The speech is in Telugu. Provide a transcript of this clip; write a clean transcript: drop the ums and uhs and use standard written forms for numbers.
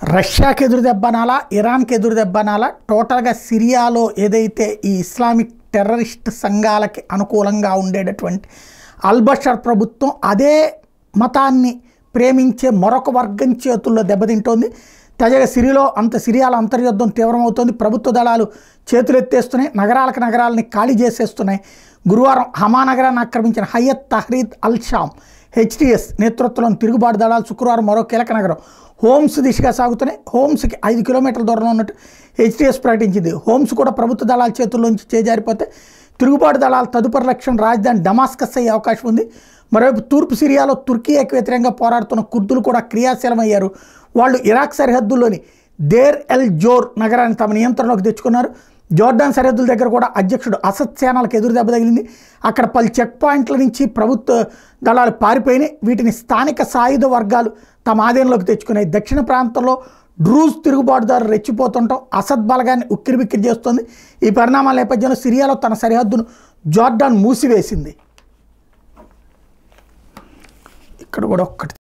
రష్యాకి ఎదురు దెబ్బనాలా, ఇరాన్కి ఎదురు దెబ్బనాలా, టోటల్గా సిరియాలో ఏదైతే ఈ ఇస్లామిక్ టెర్రరిస్ట్ సంఘాలకి అనుకూలంగా ఉండేటటువంటి అల్బషర్ ప్రభుత్వం అదే మతాన్ని ప్రేమించే మరొక వర్గం చేతుల్లో దెబ్బతింటోంది. తాజాగా సిరియాలో అంతర్యుద్ధం తీవ్రమవుతోంది. ప్రభుత్వ దళాలు చేతులెత్తేస్తున్నాయి, నగరాలని ఖాళీ చేసేస్తున్నాయి. గురువారం హమా నగరాన్ని ఆక్రమించిన Hayat Tahrir al Sham HTS నేతృత్వంలోని తిరుగుబాటు దళాలు శుక్రవారం మరో కీలక నగరం హోమ్స్ దిశగా సాగుతున్నాయి. హోమ్స్కి 5 కిలోమీటర్ల దూరంలో ఉన్నట్టు HTS ప్రకటించింది. హోమ్స్ కూడా ప్రభుత్వ దళాల చేతుల్లోంచి చేజారిపోతే తిరుగుబాటు దళాల తదుపరి లక్ష్యం రాజధాని డమాస్కస్ అయ్యే అవకాశం ఉంది. మరోవైపు తూర్పు సిరియాలో తుర్కీకి వ్యతిరేకంగా పోరాడుతున్న కుర్దులు కూడా క్రియాశీలమయ్యారు. వాళ్ళు ఇరాక్ సరిహద్దుల్లోని దేర్ ఎల్ జోర్ నగరాన్ని తమ నియంత్రణలోకి తెచ్చుకున్నారు. జోర్డాన్ సరిహద్దుల దగ్గర కూడా అధ్యక్షుడు అసద్ సేనలకు ఎదురు దెబ్బ తగిలింది. అక్కడ పలు చెక్ పాయింట్ల నుంచి ప్రభుత్వ దళాలు పారిపోయినాయి. వీటిని స్థానిక సాయుధ వర్గాలు తమ ఆధీనంలోకి తెచ్చుకున్నాయి. దక్షిణ ప్రాంతంలో డ్రూజ్ తిరుగుబాటుదారులు రెచ్చిపోతుండటం అసద్ బలగాన్ని ఉక్కిరిబిక్కిరి చేస్తోంది. ఈ పరిణామాల నేపథ్యంలో సిరియాలో తన సరిహద్దును జోర్డాన్ మూసివేసింది. ఇక్కడ కూడా ఒక్కటి